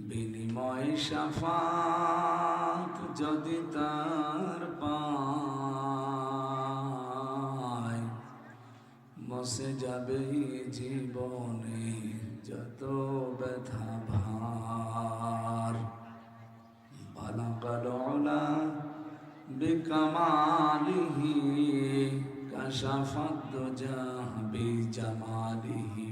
বিনিময় শাফাত যদি তার পায়, মুছে যাবে জীবনে যত ব্যথা ভার। বালাগাল উলা বিকামালিহি কাশাফাত দুজা বিজামালিহি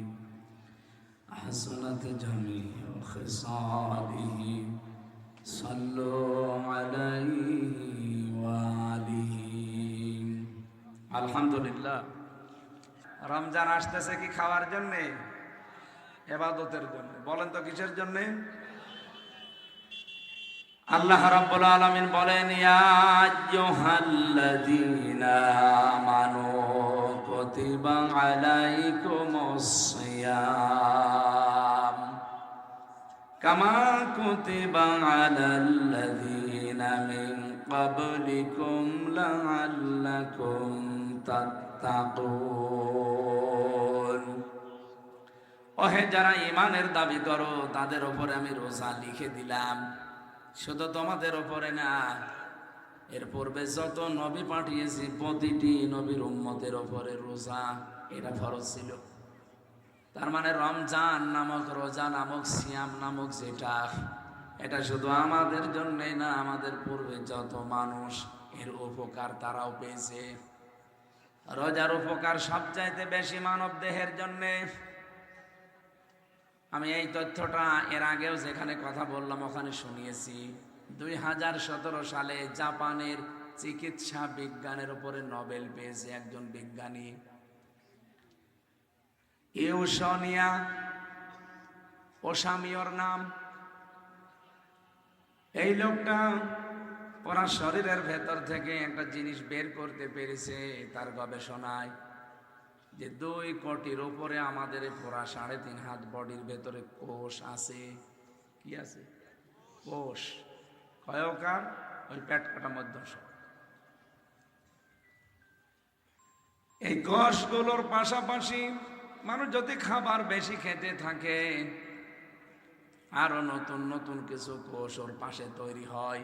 হাসানাত জামিউ খিসালিহি সাল্লু আলাইহি ওয়া আলিহি। আলহামদুলিল্লাহ। রমজান আসতেছে কি খাওয়ার জন্যে? ইবাদতের জন্য। বলেন তো কিসের জন্যে? আল্লাহ রাব্বুল আলামিন বলেন, ইয়া আইয়ুহাল্লাযীনা আমানু কুতিবা আলাইকুমুস সিয়াম কামা কুতিবা আলাল্লাযীনা মিন ক্বাবলিকুম লাআল্লাকুম তাত্তাকুন। ওহে যারা ঈমানের দাবি করো, তাদের উপরে আমি রোজা লিখে দিলাম। শুধু তোমাদের উপরে না, এর পূর্বে যত নবী পাঠিয়েছি প্রতিটি নবীর উম্মতের উপরে রোজা এটা ফরজ ছিল। তার মানে রমজান নামক রোজা নামক সিয়াম নামক যেটা, এটা শুধু আমাদের জন্যে না, আমাদের পূর্বে যত মানুষ এর উপকার তারাও পেয়েছে। রোজার উপকার সবচাইতে বেশি মানব দেহের জন্যে। আমি এই তথ্যটা এর আগেও যেখানে কথা বললাম ওখানে শুনিয়েছি। 2017 সালে জাপানের চিকিৎসা বিজ্ঞানের উপরে নোবেল পেয়েছে একজন বিজ্ঞানী, ইউসোনিয়া ওসামিওর নাম। এই লোকটা পুরা শরীরের ভেতর থেকে একটা জিনিস বের করতে পেরেছে তার গবেষণায়, যে 2 কোটির উপরে আমাদের পুরা 3.5 হাত বডির ভেতরে কোষ আছে। কি আছে? কোষ। কয়কার? ওই পেট কাটা মধ্য। এই কোষগুলোর পাশাপাশি মানুষ যদি খাবার বেশি খেতে থাকে, আরো নতুন নতুন কিছু কোষ ওর পাশে তৈরি হয়।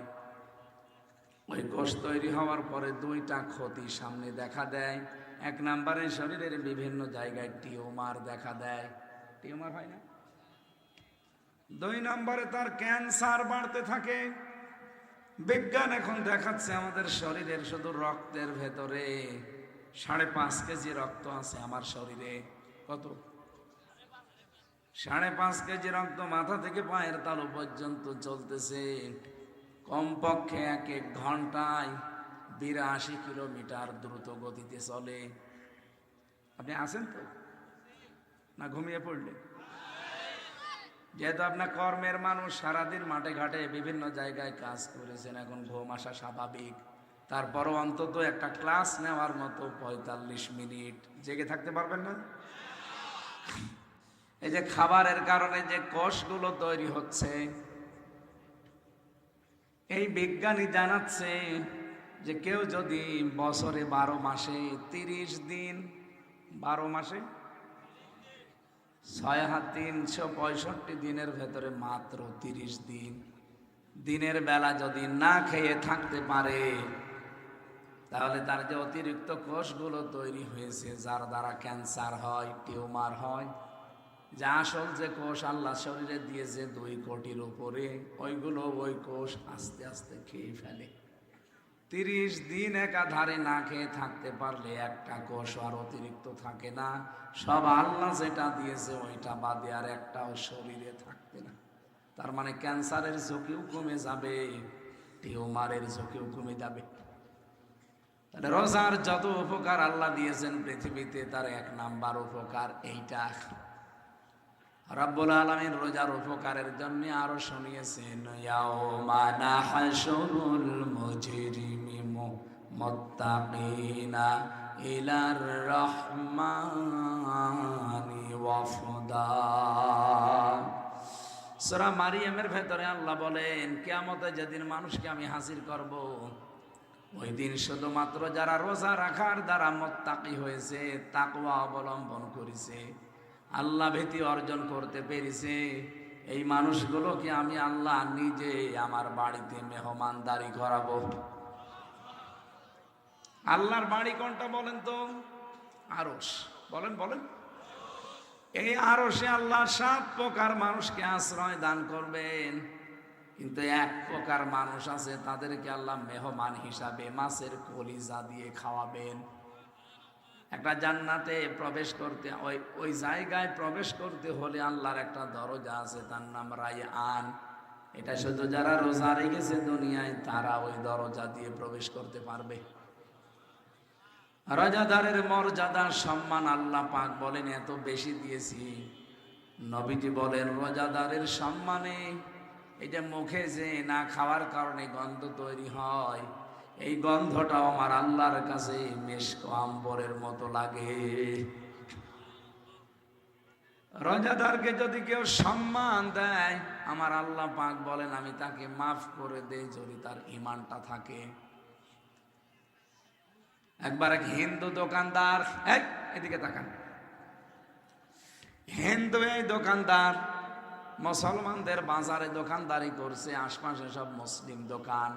ওই কোষ তৈরি হওয়ার পরে 2টা ক্ষতি সামনে দেখা দেয়। 1 নম্বরে শরীরের বিভিন্ন জায়গায় টিউমার দেখা দেয়। টিউমার হয় না? 2 নম্বরে তার ক্যান্সার বাড়তে থাকে। বিজ্ঞান এখন দেখাচ্ছে আমাদের শরীরের শুধু রক্তের ভেতরে 5.5 কেজি রক্ত আছে আমার শরীরে। কত? 5.5 কেজি রক্ত মাথা থেকে পায়ের তালু পর্যন্ত চলতেছে। কমপক্ষে 1 ঘন্টায় 82 কিলোমিটার দ্রুত গতিতে চলে। আপনি আছেন তো না ঘুমিয়ে পড়লেন? যেহেতু আপনার কর্মের মানুষ, সারাদিন মাঠে ঘাটে বিভিন্ন জায়গায় কাজ করেছেন, এখন ঘুম আসা স্বাভাবিক। তারপরও অন্তত একটা ক্লাস নেওয়ার মতো 45 মিনিট জেগে থাকতে পারবেন না? এই যে খাবারের কারণে যে কোষগুলো তৈরি হচ্ছে, এই বিজ্ঞানী জানাচ্ছে যে কেউ যদি বছরে 12 মাসে 30 দিন, 12 মাসে 6,365 দিনের ভেতরে মাত্র 30 দিন দিনের বেলা যদি না খেয়ে থাকতে পারে, তাহলে তার যে অতিরিক্ত কোষগুলো তৈরি হয়েছে, যার দ্বারা ক্যান্সার হয়, টিউমার হয়, যে আসল যে কোষ আল্লাহ শরীরে দিয়েছে 2 কোটির উপরে, ওই কোষ আস্তে আস্তে খেয়ে ফেলে। 30 দিন একাধারে না খেয়ে থাকতে পারলে একটা কোষ আর অতিরিক্ত থাকে না। সব আল্লাহ যেটা দিয়েছে ওইটা বাদে আর একটাও শরীরে থাকবে না। তার মানে ক্যান্সারের ঝুঁকিও কমে যাবে, টিউমারের ঝুঁকিও কমে যাবে। তাহলে রোজার যত উপকার আল্লাহ দিয়েছেন পৃথিবীতে, তার 1 নাম্বার উপকার এইটা। রব্বুল আলামিন রোজার উপকারের জন্য আরো শুনিয়েছেন, ইয়াউমা নাহশুরুল মুজরিমিনা মুত্তাকিনা ইলার রহমানি ওয়াফদা। সূরা মারিয়ামের ভেতরে আল্লাহ বলেন, কিয়ামতে যেদিন মানুষকে আমি হাজির করব, ওই দিন শুধুমাত্র যারা রোজা রাখার দ্বারা মুত্তাকি হয়েছে, তাকওয়া অবলম্বন করেছে, আল্লাহ ভীতি অর্জন করতে পেরেছে, এই মানুষগুলোকে আমি আল্লাহ নিজে আমার বাড়িতে মেহমানদারি করাবো। আল্লাহর বাড়ি কোনটা বলেন তো? আরশ। বলেন বলেন। এই আরশে আল্লাহ 7 প্রকার মানুষকে আশ্রয় দান করবেন, কিন্তু এক প্রকার মানুষ আছে, তাদেরকে আল্লাহ মেহমান হিসাবে মাছের কলিজা দিয়ে খাওয়াবেন। একটা জান্নাতে প্রবেশ করতে, ওই জায়গায় প্রবেশ করতে হলে আল্লাহর একটা দরজা আছে, তার নাম রায়আন। এটা শুধু যারা রোজা রেখেছে দুনিয়ায় তারা ওই দরজা দিয়ে প্রবেশ করতে পারবে। রোজাদারের মর্যাদা সম্মান আল্লাহ পাক বলেন এত বেশি দিয়েছি। নবীজি বলেন রোজাদারের সম্মানে এই যে মুখে যে না খাওয়ার কারণে গন্ধ তৈরি হয়, এই গন্ধটাও আমার আল্লাহর কাছে মেশক আম্বরের মতো লাগে। রোজাদারকে যদি কেউ সম্মান দেয়, আমার আল্লাহ পাক বলেন আমি তাকে মাফ করে দেই যদি তার ঈমানটা থাকে। একবার এক হিন্দু দোকানদার, এদিকে তাকান, হিন্দু এই দোকানদার মুসলমানদের বাজারে দোকানদারি করছে, আশপাশে সব মুসলিম দোকান,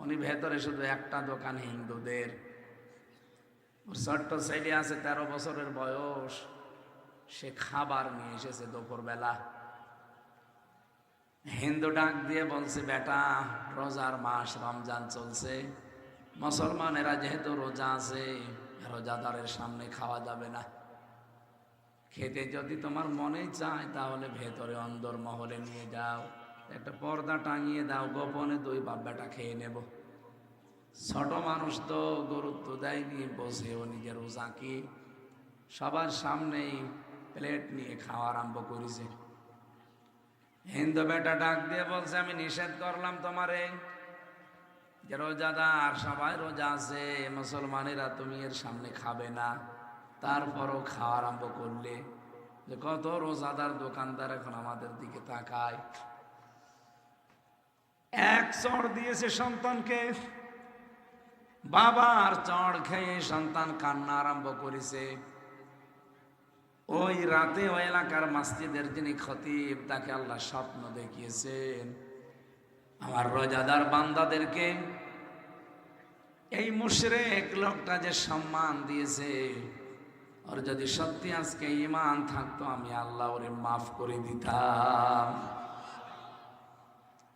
উনি ভেতরে শুধু একটা দোকান হিন্দুদের। ছোট্ট ছেলে আছে 13 বছরের বয়স, সে খাবার নিয়ে এসেছে দুপুরবেলা। হিন্দু ডাক দিয়ে বলছে, বেটা রোজার মাস রমজান চলছে, মুসলমানেরা যেহেতু রোজা আছে, রোজাদারের সামনে খাওয়া যাবে না, খেতে যদি তোমার মনে চায় তাহলে ভেতরে অন্দর মহলে নিয়ে যাও, একটা পর্দা টাঙিয়ে দাও, গোপনে 2 বাপ বেটা খেয়ে নেব। ছোট মানুষ তো গুরুত্ব দেয়নি, বসেও নিজের রোজাকে সবার সামনেই প্লেট নিয়ে খাওয়া আরম্ভ করেছে। হিন্দু বেটা ডাক দিয়ে বলছে, আমি নিষেধ করলাম তোমারে যে রোজাদার সবাই রোজা আছে, মুসলমানেরা তুমি এর সামনে খাবে না, তারপরও খাওয়া আরম্ভ করলে। যে কত রোজাদার দোকানদার এখন আমাদের দিকে তাকায়। এক চড় দিয়েছে সন্তানকে, বাবার চড় খেয়ে সন্তান কান্না আরম্ভ করেছে। ওই রাতে ওই এলাকার মসজিদের যিনি খতিব, তাকে আল্লাহ স্বপ্ন দেখিয়েছেন, আমার রোজাদার বান্দাদেরকে এই মুশরিক লোকটা যে সম্মান দিয়েছে, ওর যদি সত্যি আজকে ঈমান থাকতো আমি আল্লাহ ওরে মাফ করে দিতাম।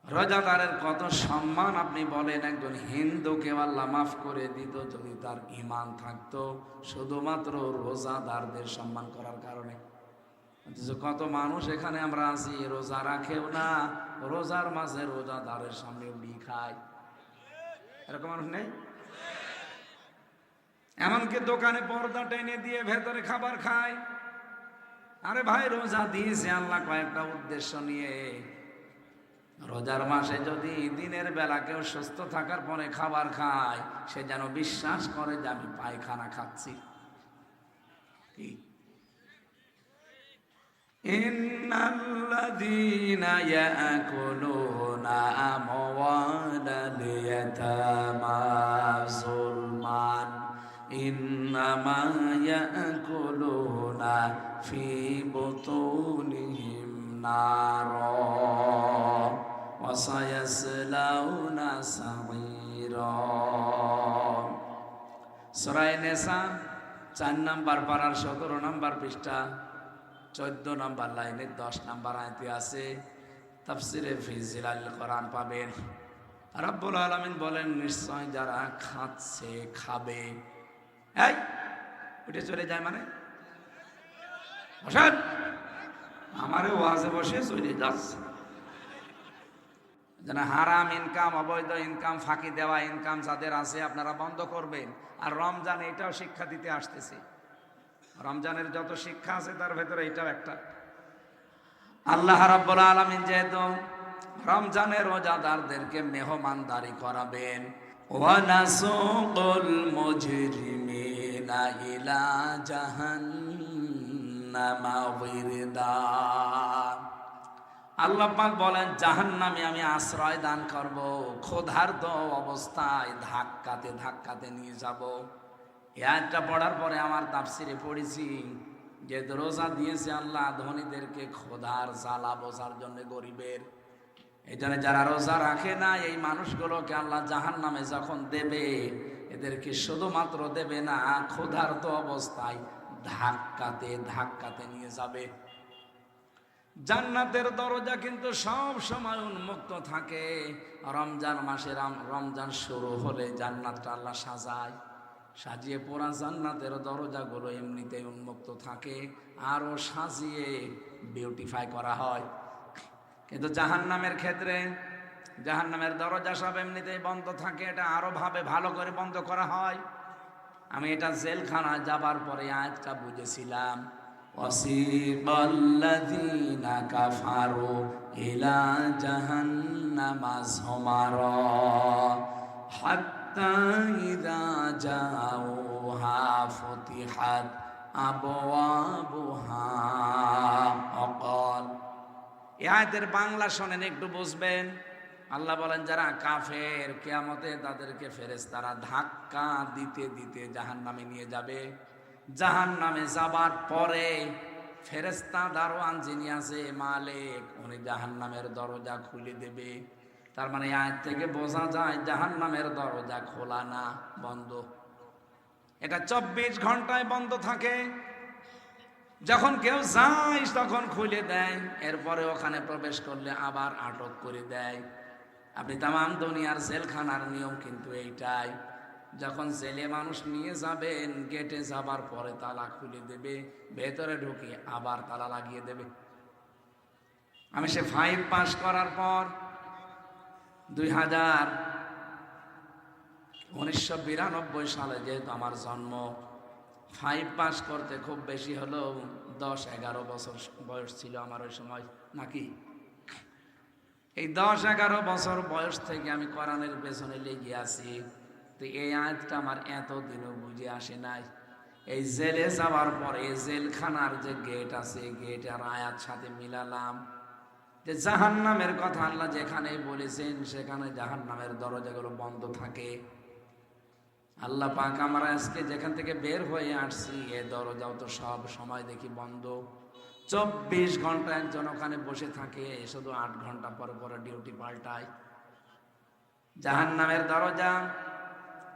রোজাদারের কত সম্মান আপনি বলেন, একজন হিন্দুকে আল্লাহ মাফ করে দিত যদি তার ঈমান থাকতো, শুধুমাত্র রোজাদারদের সম্মান করার কারণে। কত মানুষ এখানে আমরা আছি রোজা রাখেও না, রোজার মাঝে রোজাদারের সামনে উড়ি খায়, এরকম মানুষ নেই? এমনকি দোকানে পর্দা টেনে দিয়ে ভেতরে খাবার খায়। আরে ভাই, রোজা দিয়েছে আল্লাহ কয়েকটা উদ্দেশ্য নিয়ে। রোজার মাসে যদি দিনের বেলা কেউ সুস্থ থাকার পরে খাবার খায়, সে যেন বিশ্বাস করে যে আমি পায়খানা খাচ্ছি। কি ইন্নাল্লাযীনা ইয়াকুলুনা আমওয়ালাল ইয়াতামা যুলমান ইন্নামা ইয়াকুলুনা ফি বুতুনিহিম নারা ওয়া সায়াসলাউনা সাঈরা। সূরা নিসা 4 নম্বর পারার 17 নম্বর পৃষ্ঠা 14 নম্বর লাইনে 10 নম্বর আয়াতে আছে। তাফসিরে ফি জিলাল কোরআন পাবেন। রব্বুল আলামিন বলেন, নিশ্চয় যারা খাচ্ছে খাবে। এই উঠে চলে যায় মানে বসেন, আমারে ওয়াজে বসে চলে যাচ্ছে। যেন হারাম ইনকাম, অবৈধ ইনকাম, ফাঁকি দেওয়া ইনকাম যাদের আছে আপনারা বন্ধ করবেন। আর রমজান এটাও শিক্ষা দিতে আসতেছে। রমজানের যত শিক্ষা আছে তার ভেতরে এটাও একটা। আল্লাহ রাব্বুল আলামিন যেহেতু রমজানের রোজাদারদেরকে মেহমানদারি করাবেন, ওয়া নাসুকুল মুজরিমিনা ইলা জাহান্নামা ওয়িরদা। আল্লাহ পাক বলেন, জাহান্নামে আমি আশ্রয় দান করব, ক্ষুধার্ত অবস্থায় ধাক্কাতে ধাক্কাতে নিয়ে যাব। এই আয়াতটা পড়ার পরে আমার তাফসিরে পড়েছি যে রোজা দিয়েছে আল্লাহ ধনীদেরকে খোদার জ্বালা বোঝার জন্য গরিবের। এই জন্য যারা রোজা রাখে না এই মানুষগুলোকে আল্লাহ জাহান্নামে যখন দেবে, এদেরকে শুধুমাত্র দেবে না, ক্ষুধার্ত অবস্থায় ধাক্কাতে ধাক্কাতে নিয়ে যাবে। জান্নাতের দরজা কিন্তু সব সময় উন্মুক্ত থাকে। রমজান মাসে রমজান শুরু হলে জান্নাতটা আল্লাহ সাজিয়ে পড়া জান্নাতের দরজাগুলো এমনিতেই উন্মুক্ত থাকে, আরো সাজিয়ে বিউটিফাই করা হয়। কিন্তু জাহান্নামের ক্ষেত্রে জাহান্নামের দরজা সব এমনিতেই বন্ধ থাকে, এটা আরো ভাবে ভালো করে বন্ধ করা হয়। আমি এটা জেলখানায় যাবার পরে আয়াতটা বুঝেছিলাম। ওয়াসিকাল্লাযীনা কাফারু ইলা জাহান্নামা যুমারা হাত্তা ইযা জাউহা ফুতিহাত আবওয়াবুহা ওয়াকাল। এই আয়াতের বাংলা শোনেন, একটু বুঝবেন। আল্লাহ বলেন যারা কাফের, কিয়ামতে তাদেরকে ফেরেশতারা ধাক্কা দিতে দিতে জাহান্নামে নিয়ে যাবে। জাহান্নামে যাবার পরে ফেরেশতা দারোয়ান যিনি আছে মালিক, উনি জাহান্নামের দরজা খুলে দেবে। তার মানে আয়াত থেকে বোঝা যায় জাহান্নামের দরজা খোলা না, বন্ধ। এটা 24 ঘন্টায় বন্ধ থাকে। যখন কেউ যায় তখন খুলে দেয়, এরপরে ওখানে প্রবেশ করলে আবার আটক করে দেয়। আপনি তামাম দুনিয়ার জেলখানার নিয়ম কিন্তু এইটাই। যখন জেলে মানুষ নিয়ে যাবেন, গেটে যাবার পরে তালা খুলে দেবে, ভেতরে ঢুকে আবার তালা লাগিয়ে দেবে। আমি সে 5 পাস করার পর 1992 সালে যেহেতু আমার জন্ম, 5 পাস করতে খুব বেশি হলেও 10-11 বছর বয়স ছিল আমার ওই সময়, নাকি? এই 10-11 বছর বয়স থেকে আমি কোরআনের পেছনে লেগে আছি। তো এই আয়াতটা আমার এতদিনও বুঝে আসে নাই। এই জেলে যাওয়ার পরে জেলখানার যে গেট আছে, গেটের আয়াত সাথে মিলালাম যে জাহান্নামের কথা আল্লাহ যেখানে বলেছেন সেখানে জাহান্নামের দরজাগুলো বন্ধ থাকে। আল্লাহ পাক আমরা আজকে যেখান থেকে বের হয়ে আসছি এ দরজাও তো সব সময় দেখি বন্ধ। 24 ঘন্টা একজন ওখানে বসে থাকে, শুধু 8 ঘন্টা পরে পরে ডিউটি পাল্টায়। জাহান্নামের দরজা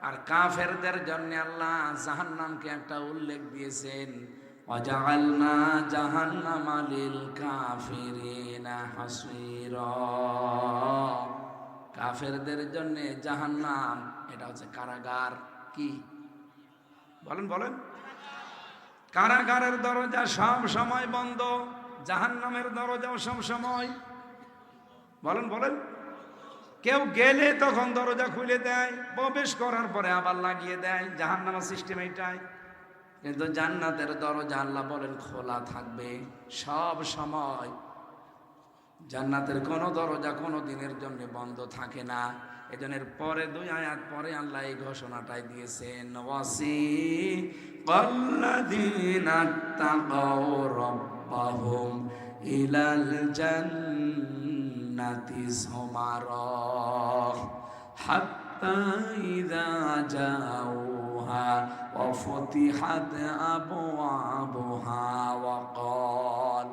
আর কাফেরদের জন্য আল্লাহ জাহান্নামকে একটা উল্লেখ দিয়েছেন, ওয়াজআলনা জাহান্নামা লিল কাফিরিনা হাসীরা। কাফেরদের জন্য জাহান্নাম এটা হচ্ছে কারাগার। কি বলেন বলেন? কারাগারের দরজা সব সময় বন্ধ, জাহান্নামের দরজাও সব সময়। বলেন বলেন? কেউ গেলে তখন দরজা খুলে দেয়, প্রবেশ করার পরে আবার লাগিয়ে দেয়। জাহান্নামের সিস্টেম এইটাই। কিন্তু জান্নাতের দরজা আল্লাহ বলেন খোলা থাকবে সব সময়। জান্নাতের কোনো দরজা কোনো দিনের জন্য বন্ধ থাকে না। এজনের পরে 2 আয়াত পরে আল্লাহ এই ঘোষণাটাই দিয়েছেন, ওয়াসিকাল্লাযীনা তাকাউ রাব্বাহুম ইলাল জান্নাতি যুমারা হাত্তা ইযা জাউহা ওয়া ফুতিহাত আবওয়াবুহা ওয়াকাল।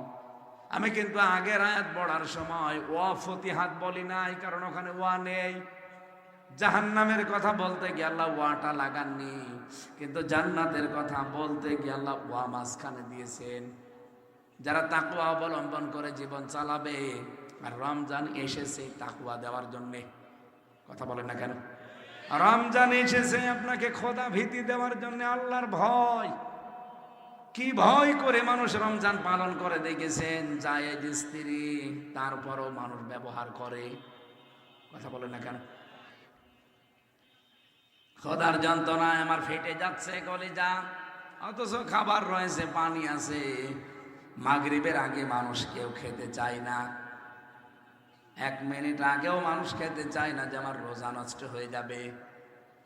আমি কিন্তু আগের আয়াত পড়ার সময় ওয়া ফতিহাত বলি নাই, কারণ ওখানে ওয়া নেই। জাহান্নামের কথা বলতে গিয়ে আল্লাহ ওয়াটা লাগাননি, কিন্তু জান্নাতের কথা বলতে গিয়ে আল্লাহ ওয়া মাঝখানে দিয়েছেন। যারা তাকওয়া অবলম্বন করে জীবন চালাবে, আর রমজান এসেছে তাকওয়া দেওয়ার জন্যে। কথা বলেন না কেন? রমজান এসেছে আপনাকে খোদা ভীতি দেওয়ার জন্য, আল্লাহর ভয়। কি ভয় করে মানুষ রমজান পালন করে দেখেছেন? জায়েজ স্ত্রী, তারপরও মানুষ ব্যবহার করে। কথা বলেন না কেন? খোদার যন্ত্রণায় আমার ফেটে যাচ্ছে কলিজা, অথচ খাবার রয়েছে, পানি আছে। মাগরিবের আগে মানুষ কেউ খেতে চায় না, 1 মিনিট আগেও মানুষ খেতে চায় না যে আমার রোজা নষ্ট হয়ে যাবে।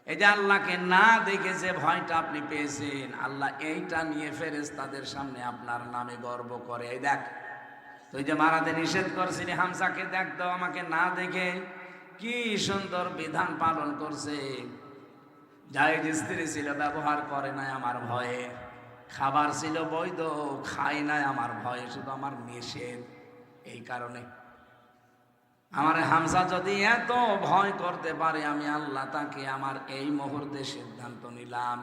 এই যে আল্লাহকে না দেখে যে ভয়টা আপনি পেয়েছেন, আল্লাহ এইটা নিয়ে ফেরেশতাদের সামনে আপনার নামে গর্ব করে। এই দেখ, তুই যে মারাতে নিষেধ করছিলি হামজাকে, দেখ তো আমাকে না দেখে কি সুন্দর বিধান পালন করছে। জায়েজ স্ত্রী ছিল, ব্যবহার করে নাই আমার ভয়ে। খাবার ছিল বৈধ, খাই নাই আমার ভয়ে, শুধু আমার নিষেধ। এই কারণে আমার হামজা যদি এত ভয় করতে পারে, আমি আল্লাহ তাকে আমার এই মুহূর্তে সিদ্ধান্ত নিলাম,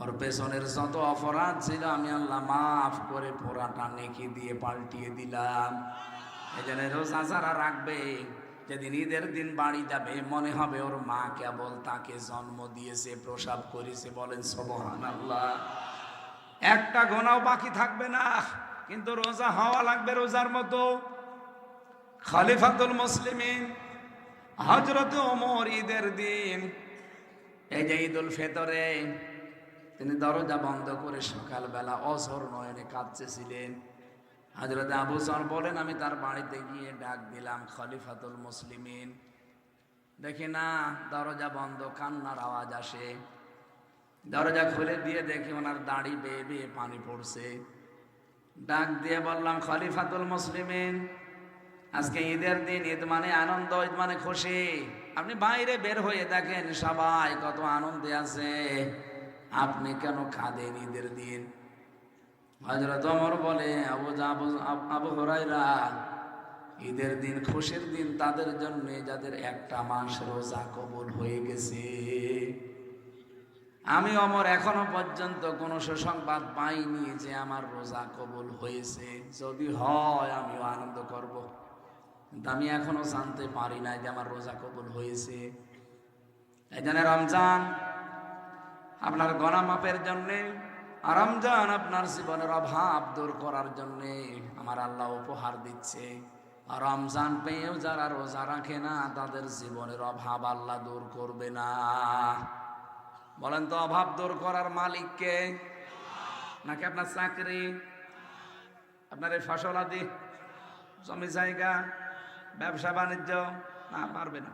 ওর পেছনের যত অপরাধ ছিল আমি আল্লাহ মাফ করে পুরাটা নেকি দিয়ে পাল্টিয়ে দিলাম। এই জন্য রোজা যারা রাখবে, যেদিন ঈদের দিন বাড়ি যাবে, মনে হবে ওর মা কেবল তাকে জন্ম দিয়েছে, প্রসব করেছে। বলেন সুবহানাল্লাহ। একটা গোনাও বাকি থাকবে না, কিন্তু রোজা হওয়া লাগবে রোজার মতো। খলিফাতুল মুসলিমিন হযরত ওমর ঈদের দিন, এই যে ঈদুল ফিতরে, তিনি দরজা বন্ধ করে সকালবেলা অঝোর নয়নে কাঁদতেছিলেন। হযরত আবু যর বলেন, আমি তার বাড়িতে গিয়ে ডাক দিলাম, খলিফাতুল মুসলিমিন। দেখি না দরজা বন্ধ, কান্নার আওয়াজ আসে। দরজা খুলে দিয়ে দেখি ওনার দাড়ি বেয়ে বেয়ে পানি পড়ছে। ডাক দিয়ে বললাম, খলিফাতুল মুসলিমিন, আজকে ঈদের দিন, ঈদ মানে আনন্দ, ঈদ মানে খুশি। আপনি বাইরে বের হয়ে দেখেন সবাই কত আনন্দে আছে, আপনি কেন কাঁদেন ঈদের দিন? হযরত ওমর বলে, আবু হুরায়রা, ঈদের দিন খুশির দিন তাদের জন্য যাদের একটা মাস রোজা কবুল হয়ে গেছে। আমি ওমর এখনো পর্যন্ত কোনো সুসংবাদ পাইনি যে আমার রোজা কবুল হয়েছে। যদি হয় আমিও আনন্দ করব, কিন্তু আমি এখনো জানতে পারি না যে আমার রোজা কবুল হয়েছে। এই জন্য রমজান আপনার গুনাহ মাফের জন্যে, আর রমজান আপনার জীবনের অভাব দূর করার জন্যে আমার আল্লাহ উপহার দিচ্ছে। আর রমজান পেয়েও যারা রোজা রাখে না, তাদের জীবনের অভাব আল্লাহ দূর করবে না। বলেন তো, অভাব দূর করার মালিক কে? নাকি আপনার চাকরি, আপনার এই ফসলাদি, জমি জায়গা, ব্যবসা বাণিজ্য? না, পারবে না।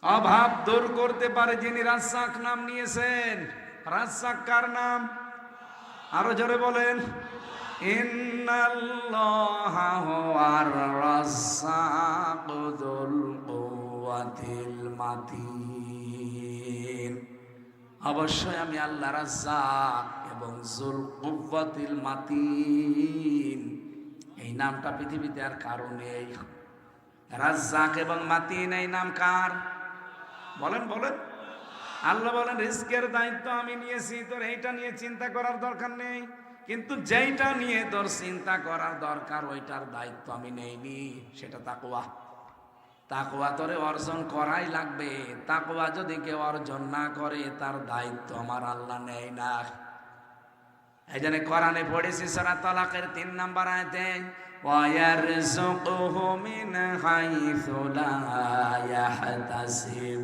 অভাব দূর করতে পারে যিনি রাজ্জাক নাম নিয়েছেন। রাজ্জাক কার নাম? আরো জোরে বলেন, ইন্নাল্লাহা হুয়ার রাজ্জাকু যুল কুওয়াতিল মাতিন। অবশ্যই আমি আল্লাহ রাজ্জাক এবং যুল কুওয়াতিল মাতিন। এই নামটা পৃথিবীতে আর কারো নেই। রাজ্জাক এবং মাতিন এই নাম কার? বলেন বলেন। আল্লাহ বলেন, রিজকের দায়িত্ব আমি নিয়েছি, তোর এইটা নিয়ে চিন্তা করার দরকার নেই। কিন্তু যেইটা নিয়ে তোর চিন্তা করার দরকার, ওইটার দায়িত্ব আমি নেইনি, সেটা তাকওয়া। তাকওয়া তোরে অর্জন করাই লাগবে। তাকওয়া যদি কেউ অর্জন না করে, তার দায়িত্ব আমার আল্লাহ নেয় না। এই জন্য কোরআনে পড়েছি সূরা তালাকের ৩ নম্বর আয়াতে, ওয়ায়ারযুকুহু মিন হাইসু লা ইয়াহতাসিব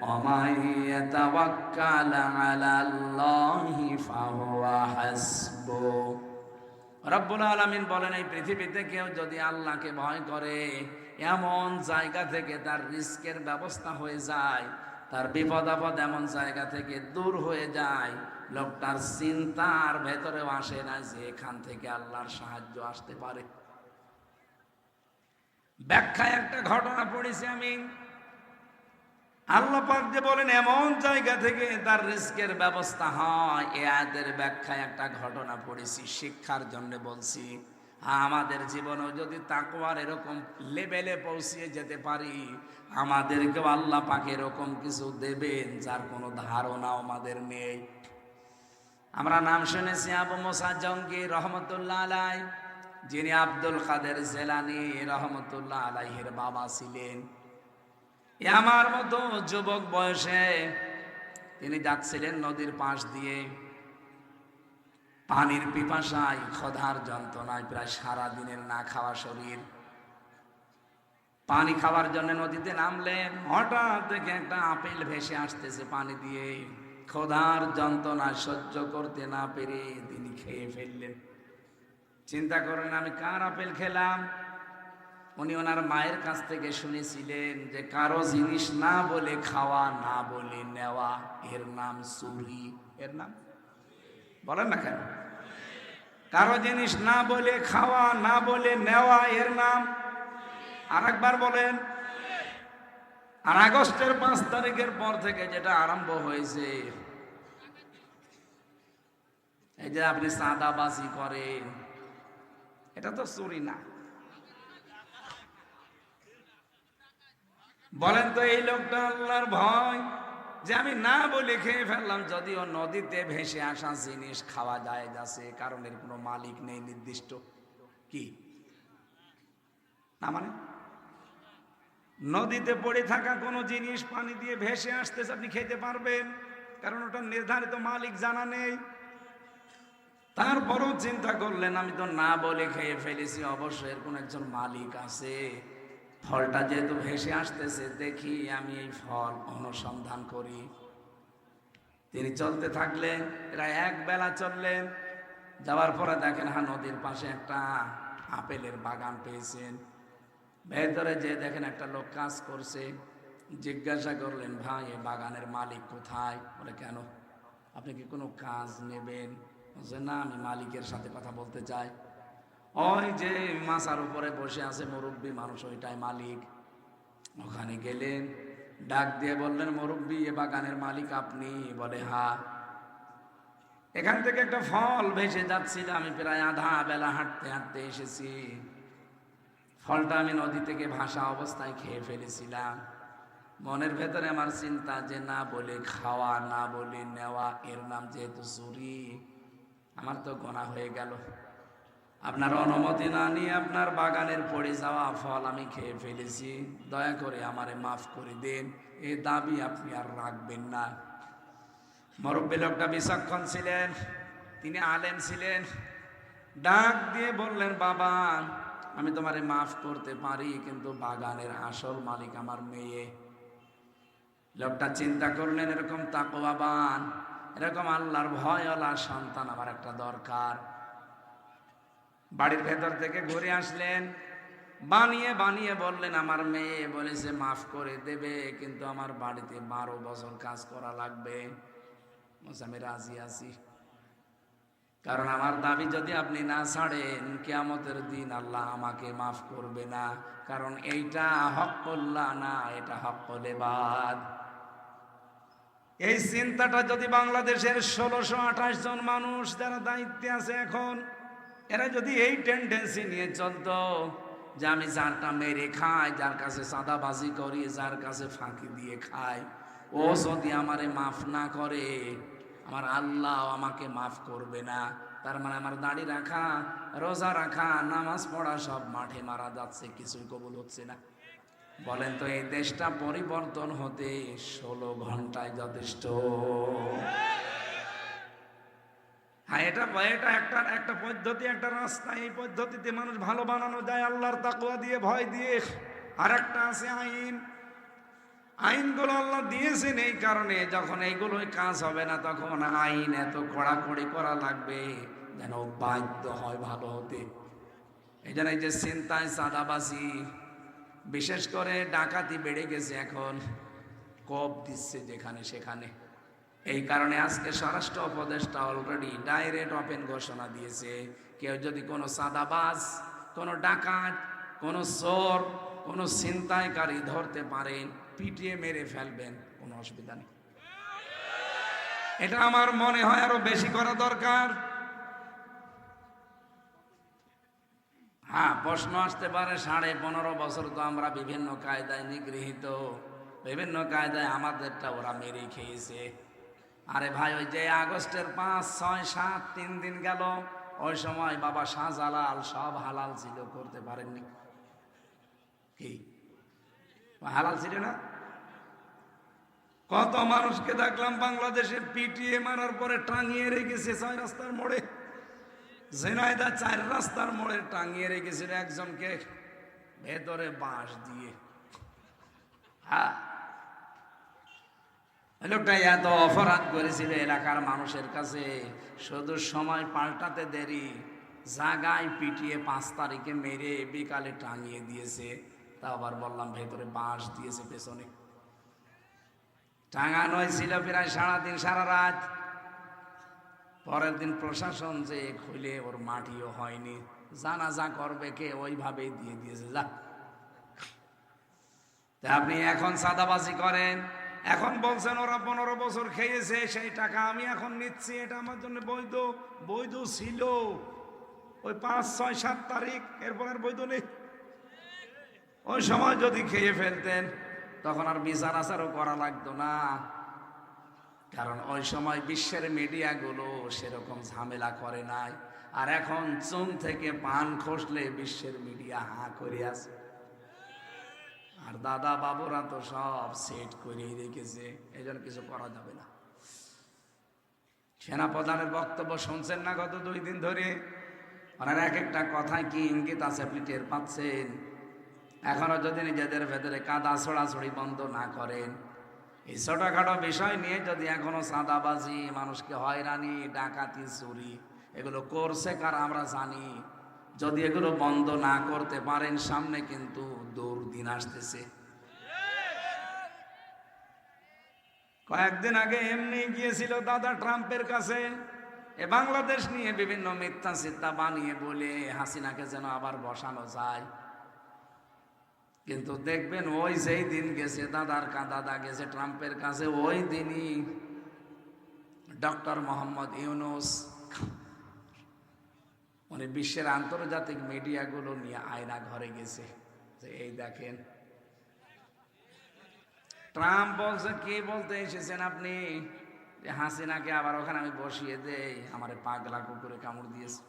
ওয়া মান ইয়াতাওয়াক্কাল আলাল্লাহি ফাহুয়া হাসবুহ। রব্বুল আলামিন বলেন, এই পৃথিবীতে কেউ যদি আল্লাহকে ভয় করে, এমন জায়গা থেকে তার রিজকের ব্যবস্থা হয়ে যায়, তার বিপদ আপদ এমন জায়গা থেকে দূর হয়ে যায়, লোকটার চিন্তার ভেতরেও আসে না যে এখান থেকে আল্লাহর সাহায্য আসতে পারে। ব্যাখ্যায় একটা ঘটনা পড়েছি আমি। আল্লাহ পাক যে বলেন এমন জায়গা থেকে তার রিজকের ব্যবস্থা হয়, এই আয়াতের ব্যাখ্যায় একটা ঘটনা পড়েছি, শিক্ষার জন্য বলছি। আমাদের জীবনেও যদি তাকওয়ার এরকম লেভেলে পৌঁছিয়ে যেতে পারি, আমাদেরকেও আল্লাহ পাক এরকম কিছু দেবেন যার কোনো ধারণাও আমাদের নেই। আমরা নাম শুনেছি আবু মুসা জঙ্গি রহমতুল্লাহ আলাই, যিনি আব্দুল কাদের জেলানী রহমতুল্লাহ আলাইহির বাবা ছিলেন। আমার মতো যুবক বয়সে তিনি যাচ্ছিলেন নদীর পাশ দিয়ে, পানির পিপাসায়, ক্ষুধার যন্ত্রণায়, প্রায় সারা দিনের না খাওয়া শরীর। পানি খাওয়ার জন্য নদীতে নামলেন, হঠাৎ দেখে একটা আপেল ভেসে আসতেছে পানি দিয়ে। ক্ষুধার যন্ত্রণা সহ্য করতে না পেরে তিনি খেয়ে ফেললেন। চিন্তা করেন, আমি কার আপেল খেলাম? উনি ওনার মায়ের কাছ থেকে শুনেছিলেন যে কারো জিনিস না বলে খাওয়া, না বলে নেওয়া, এর নাম চুরি। এর নাম বলেন না কেন? কারো জিনিস না বলে খাওয়া, না বলে নেওয়া, এর নাম আরেকবার বলেন। আর আগস্টের ৫ তারিখের পর থেকে যেটা আরম্ভ হয়েছে, এই যে আপনি চাঁদাবাজি করেন, এটা তো চুরি না। বলেন তো এই লোকটা আল্লাহর ভয় যে আমি না বলে খেয়ে ফেললাম, যদিও নদীতে ভেসে আসা জিনিস খাওয়া যায় যাচ্ছে, কারণ এর কোনো মালিক নেই নির্দিষ্ট। কি না মানে নদীতে পড়ে থাকা কোনো জিনিস পানি দিয়ে ভেসে আসতেছে, আপনি খেতে পারবেন, কারণ ওটা নির্ধারিত মালিক জানা নেই। তারপরও চিন্তা করলেন আমি তো না বলে খেয়ে ফেলেছি, অবশ্যই এর কোন একজন মালিক আছে। ফলটা যেহেতু ভেসে আসতেছে, দেখি আমি এই ফল অনুসন্ধান করি। তিনি চলতে থাকলেন, এরা এক বেলা চললেন। যাওয়ার পরে দেখেন নদীর পাশে একটা আপেলের বাগান পেয়েছেন। ভেতরে যে দেখেন একটা লোক কাজ করছে। জিজ্ঞাসা করলেন, ভাই এই বাগানের মালিক কোথায়? বলে কেন, আপনি কি কোনো কাজ নেবেন? বলছে না, আমি মালিকের সাথে কথা বলতে চাই। ওই যে মাছার উপরে বসে আছে মুরব্বী মানুষ, ওইটাই মালিক। ওখানে গেলেন, ডাক দিয়ে বললেন, মুরব্বী এ বাগানের মালিক আপনি? বলে হ্যাঁ। এখান থেকে একটা ফল ভেসে যাচ্ছিল, আমি প্রায় আধা বেলা হাঁটতে হাঁটতে এসেছি। ফলটা আমি নদী থেকে ভাসা অবস্থায় খেয়ে ফেলেছিলাম। মনের ভেতরে আমার চিন্তা যে না বলে খাওয়া, না বলে নেওয়া, এর নাম যেহেতু চুরি, আমার তো গোনাহ হয়ে গেল। আপনার অনুমতি না নিয়ে আপনার বাগানের পড়ে যাওয়া ফল আমি খেয়ে ফেলেছি, দয়া করে আমারে মাফ করে দেন। এই দাবি আপনি আর রাখবেন না। মুরব্বী লোকটা বিচক্ষণ ছিলেন, তিনি আলেম ছিলেন। ডাক দিয়ে বললেন, বাবা আমি তোমারে মাফ করতে পারি, কিন্তু বাগানের আসল মালিক আমার মেয়ে। লোকটা চিন্তা করলেন, এরকম তাকওয়াবান, এরকম আল্লাহর ভয়ওয়ালা সন্তান আমার একটা দরকার। বাড়ির ভেতর থেকে ঘুরে আসলেন, বানিয়ে বানিয়ে বললেন, আমার মেয়ে বলেছে মাফ করে দেবে, কিন্তু আমার বাড়িতে 12 বছর কাজ করা লাগবে। আমি রাজি আছি, কারণ আমার দাবি যদি আপনি না ছাড়েন, কিয়ামতের দিন আল্লাহ আমাকে মাফ করবে না, কারণ এইটা হক্কুল্লাহ না, এটা হক্কুল ইবাদ। এই চিন্তাটা যদি বাংলাদেশের 1628 জন মানুষ যারা দায়িত্বে আছে এখন, এরা যদি এই টেন্ডেন্সি নিয়ে চলতো যে আমি যারটা মেরে খাই, যার কাছে চাঁদাবাজি করি, যার কাছে ফাঁকি দিয়ে খাই, ও যদি আমারে মাফ না করে, আমার আল্লাহ আমাকে মাফ করবে না। তার মানে আমার দাড়ি রাখা, রোজা রাখা, নামাজ পড়া সব মাঠে মারা যাচ্ছে, কিছুই কবুল হচ্ছে না। বলেন তো এই দেশটা পরিবর্তন হতে 16 ঘন্টায় যথেষ্ট? হ্যাঁ, এটা একটা পদ্ধতি, একটা রাস্তা। এই পদ্ধতিতে মানুষ ভালো বানানো যায় আল্লাহর তাকওয়া দিয়ে, ভয় দিয়ে। আর একটা আছে আইন। আইনগুলো আল্লাহ দিয়েছেন এই কারণে, যখন এইগুলোই কাজ হবে না, তখন আইন এত কড়াকড়ি করা লাগবে যেন বাধ্য হয় ভালো হতে। এই জন্য এই যে ছিনতাই, চাঁদাবাজি, বিশেষ করে ডাকাতি বেড়ে গেছে এখন, কব দিচ্ছে যেখানে সেখানে। এই কারণে আজকে স্বরাষ্ট্র উপদেষ্টা অলরেডি ডাইরেক্ট ওপেন ঘোষণা দিয়েছে, কেউ যদি কোনো চাঁদাবাজ, কোনো ডাকাত, কোনো চোর, কোনো ছিনতাইকারী ধরতে পারেন, পিটিয়ে মেরে ফেলবেন, কোনো অসুবিধা নেই। এটা আমার মনে হয় আরো বেশি করা দরকার। হ্যাঁ, প্রশ্ন আসতে পারে 15.5 বছর তো আমরা বিভিন্ন কায়দায় নিগৃহীত, বিভিন্ন কায়দায় আমাদেরটা ওরা মেরে খেয়েছে। আরে ভাই, ওই যে আগস্টের 5, 6, 7 3 দিন গেল, ওই সময় বাবা শাহজালাল সব হালাল ছিল, করতে পারেননি। কি হালাল ছিল না? কত মানুষকে দেখলাম বাংলাদেশে পিটিয়ে মারার পরে টাঙিয়ে রেখেছে 6 রাস্তার মোড়ে। ঝিনাইদহ 4 রাস্তার মোড়ে টাঙিয়ে রেখেছিল একজনকে, ভেতরে বাঁশ দিয়ে। হ্যাঁ, লোকটা এত অপরাধ করেছিল এলাকার মানুষের কাছে, শুধু সময় পাল্টাতে দেরি, জাগায় পিটিয়ে 5 তারিখে মেরে বিকালে টাঙিয়ে দিয়েছে। তা আবার বললাম ভেতরে বাঁশ দিয়েছে পেছনে। টাঙানো ছিল প্রায় সারাদিন, সারা রাত। পরের দিন প্রশাসন যে খুলে ওর মাটিও হয়নি, জানাজা করবে কে, ওইভাবেই দিয়ে দিয়েছে। যা, আপনি এখন চাঁদাবাজি করেন, এখন বলছেন ওরা 15 বছর খেয়েছে, সেই টাকা আমি এখন নিচ্ছি, এটা আমার জন্য বৈধ। বৈধ ছিল ওই 5, 6, 7 তারিখ, এরপর আর বৈধ নেই। ওই সময় যদি খেয়ে ফেলতেন তখন আর বিচার আচারও করা লাগতো না, কারণ ওই সময় বিশ্বের মিডিয়াগুলো সেরকম ঝামেলা করে নাই। আর এখন চুন থেকে পান খসলে বিশ্বের মিডিয়া হাঁ করে আছে। আর দাদা বাবুরা তো সব সেট করেই রেখেছে, এই জন্য কিছু করা যাবে না। সেনাপ্রধানের বক্তব্য শুনছেন না গত 2 দিন ধরে? ওনার এক একটা কথায় কি ইঙ্গিত আছে আপনি টের পাচ্ছেন? এখনো যদি নিজেদের ভেতরে কাদা ছড়াছড়ি বন্ধ না করেন, এই ছোটখাটো বিষয় নিয়ে যদি এখনো চাঁদাবাজি, মানুষকে হয়রানি, ডাকাতি, চুরি এগুলো করছে কার আমরা জানি, যদি এগুলো বন্ধ না করতে পারেন সামনে কিন্তু দুর্দিন আসতেছে। কয়েকদিন আগে এমনি গিয়েছিল দাদা ট্রাম্পের কাছে, এ বাংলাদেশ নিয়ে বিভিন্ন মিথ্যা চিন্তা বানিয়ে বলে হাসিনাকে যেন আবার বসানো যায়। কিন্তু দেখবেন ওই যেই দিন গেছে দাদা গেছে ট্রাম্পের কাছে, ওই দিনই ডক্টর মোহাম্মদ ইউনূস উনি বিশ্বের আন্তর্জাতিক মিডিয়াগুলো নিয়ে আয়না ঘরে গেছে যে এই দেখেন ট্রাম্প বলছে, কি বলতে এসেছেন আপনি যে হাসিনাকে আবার ওখানে আমি বসিয়ে দেই? আমারে পাগলা কুকুরে কামড় দিয়েছে।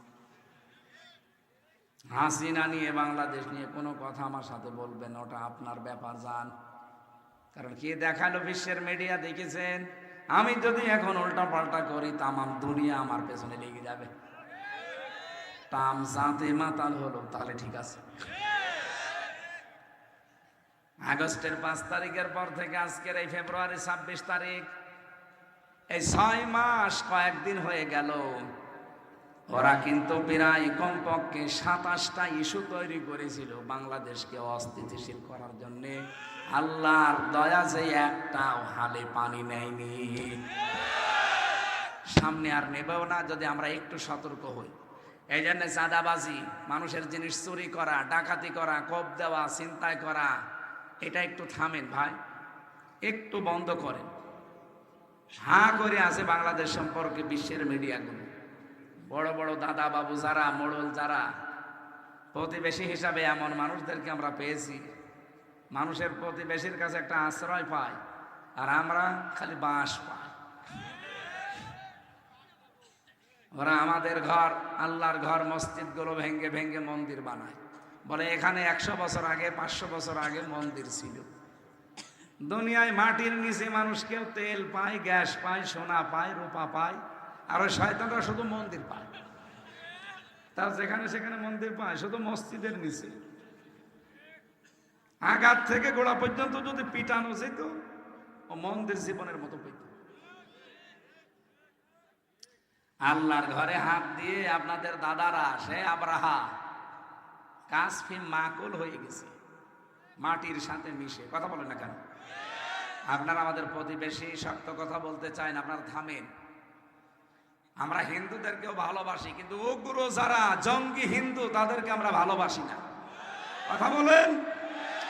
হাসিনা নিয়ে, বাংলাদেশ নিয়ে কোনো কথা আমার সাথে বলবেন, ওটা আপনার ব্যাপার, যান। কারণ কি দেখালো বিশ্বের মিডিয়া, দেখেছেন? আমি যদি এখন উল্টা পাল্টা করি তামাম দুনিয়া আমার পেছনে লেগে যাবে। টাম জাতে মাতাল হলো, তাহলে ঠিক আছে। আগস্টের 5 তারিখের পর থেকে আজকের এই ফেব্রুয়ারি 26 তারিখ, এই 6 মাস কয়েকদিন হয়ে গেল, ওরা কিন্তু প্রায় কমপক্ষে 27টা ইস্যু তৈরি করেছিল বাংলাদেশকে অস্থিতিশীল করার জন্যে। আল্লাহর দয়া যে একটাও হালে পানি নেয়নি, সামনে আর নেবেও না যদি আমরা একটু সতর্ক হই। এই জন্য চাঁদাবাজি, মানুষের জিনিস চুরি করা, ডাকাতি করা, কোপ দেওয়া, ছিনতাই করা, এটা একটু থামেন ভাই, একটু বন্ধ করেন। হাঁ করে আছে বাংলাদেশ সম্পর্কে বিশ্বের মিডিয়াগুলো। বড় বড় দাদা বাবু যারা, মোড়ল যারা, প্রতিবেশী হিসাবে এমন মানুষদেরকে আমরা পেয়েছি। মানুষের প্রতিবেশীর কাছে একটা আশ্রয় পাই, আর আমরা খালি বাঁশ পাই। ওরা আমাদের ঘর, আল্লাহর ঘর, মসজিদগুলো ভেঙ্গে ভেঙ্গে মন্দির বানায়, বলে এখানে 100 বছর আগে, 500 বছর আগে মন্দির ছিল। দুনিয়ায় মাটির নিচে মানুষ কেউ তেল পায়, গ্যাস পায়, সোনা পায়, রূপা পায়, আর ওই শয়তানরা শুধু মন্দির পায়। তার যেখানে সেখানে মন্দির পায়, শুধু মসজিদের নিচে। আঘাত থেকে গোড়া পর্যন্ত যদি পিটানো যেত, ও মন্দির জীবনের মতো পেত। আল্লাহর ঘরে হাত দিয়ে আপনাদের দাদারা, সে আব্রাহা, কাসফি মাকুল হয়ে গেছে, মাটির সাথে মিশে। কথা বলেন না কেন? আপনারা আমাদের প্রতিবেশী, শক্ত কথা বলতে চান, আপনারা থামেন। আমরা হিন্দুদেরকেও ভালোবাসি, কিন্তু উগ্র যারা জঙ্গি হিন্দু তাদেরকে আমরা ভালোবাসি না। কথা বলেন।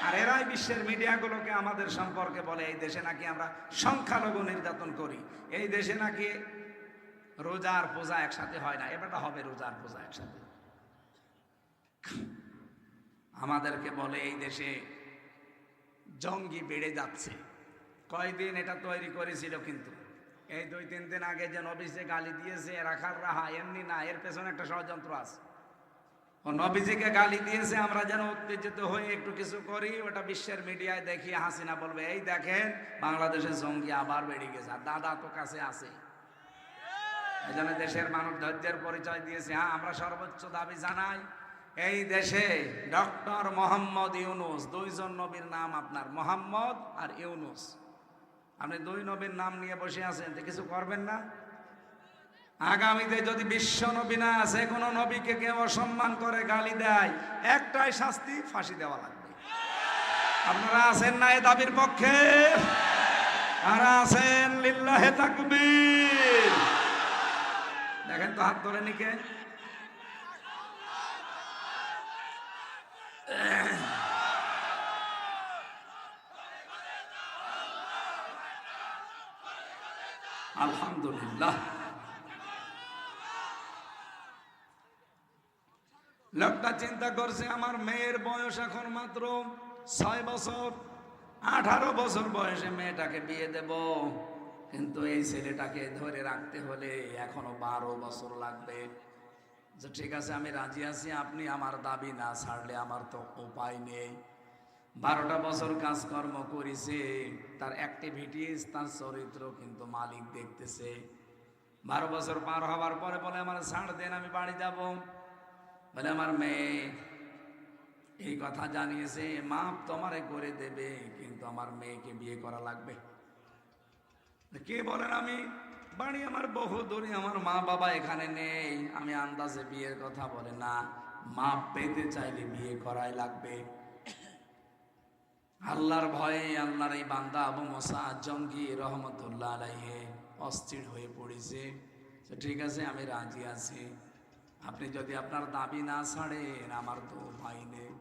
আর এরাই বিশ্বের মিডিয়াগুলোকে আমাদের সম্পর্কে বলে এই দেশে নাকি আমরা সংখ্যালঘু নির্যাতন করি, এই দেশে নাকি রোজার পূজা একসাথে হয় না। এবারটা হবে রোজার পূজা একসাথে। আমাদেরকে বলে এই দেশে জঙ্গি বেড়ে যাচ্ছে। কয়দিন এটা তৈরি করেছিল, কিন্তু এই 2-3 দিন আগে যে নবীকে গালি দিয়েছে রাখার রাহা, এমনি না, এর পেছনে একটা ষড়যন্ত্র আছে। ও নবীজিকে গালি দিয়েছে, আমরা যেন উত্তেজিত হয়ে একটু কিছু করি, ওটা বিশ্বের মিডিয়ায় দেখি হাসিনা বলবে এই দেখেন বাংলাদেশের জঙ্গি আবার বেড়ে গেছে, আর দাদা তো কাছে আছে। এই জন্য দেশের মানুষ ধৈর্যের পরিচয় দিয়েছে। হ্যাঁ, আমরা সর্বোচ্চ দাবি জানাই, এই দেশে ডক্টর মোহাম্মদ ইউনূস, 2 জন নবীর নাম আপনার, মোহাম্মদ আর ইউনূস, আপনি 2 নবীর নাম নিয়ে বসে আছেন, তো কিছু করবেন না? আগামীতে যদি বিশ্ব নবী না আছে, কোনো নবীকে কেউ অসম্মান করে, গালি দেয়, একটাই শাস্তি, ফাঁসি দেওয়া লাগবে। আপনারা আছেন না এ দাবির পক্ষে? কারা আছেন? লিল্লাহে তাকবীর। দেখেন তো হাত ধরে নিকে। আলহামদুলিল্লাহ। লোকটা চিন্তা করছে আমার মেয়ের বয়স এখন মাত্র 6 বছর, 18 বছর বয়সে মেয়েটাকে বিয়ে দেব, কিন্তু এই ছেলেটাকে ধরে রাখতে হলে এখনো 12 বছর লাগবে। যে ঠিক আছে আমি রাজি আছি, আপনি আমার দাবি না ছাড়লে আমার তো উপায় নেই। 12টা বছর কাজকর্ম করেছে, তার অ্যাক্টিভিটিস, তার চরিত্র কিন্তু মালিক দেখতেছে। 12 বছর পার হওয়ার পরে বলে আমার ছাড় দেন, আমি বাড়ি যাব। বলে আমার মেয়ে এই কথা জানিয়েছে, মাপ তোমারে করে দেবে, কিন্তু আমার মেয়েকে বিয়ে করা লাগবে। কে বলেন? আমি বাড়ি আমার বহু দূরে, আমার মা বাবা এখানে নেই, আমি আন্দাজে বিয়ের কথা বলে না, মাপ পেতে চাইলে বিয়ে করাই লাগবে। আল্লাহর ভয়ে আল্লাহর এই বান্দা আবু মুসা জঙ্গি রহমতুল্লাহ আলাইহি অস্থির হয়ে পড়েছে। ঠিক আছে আমি রাজি আছি, আপনি যদি আপনার দাবি না ছাড়েন আমার তো উপায় নেই।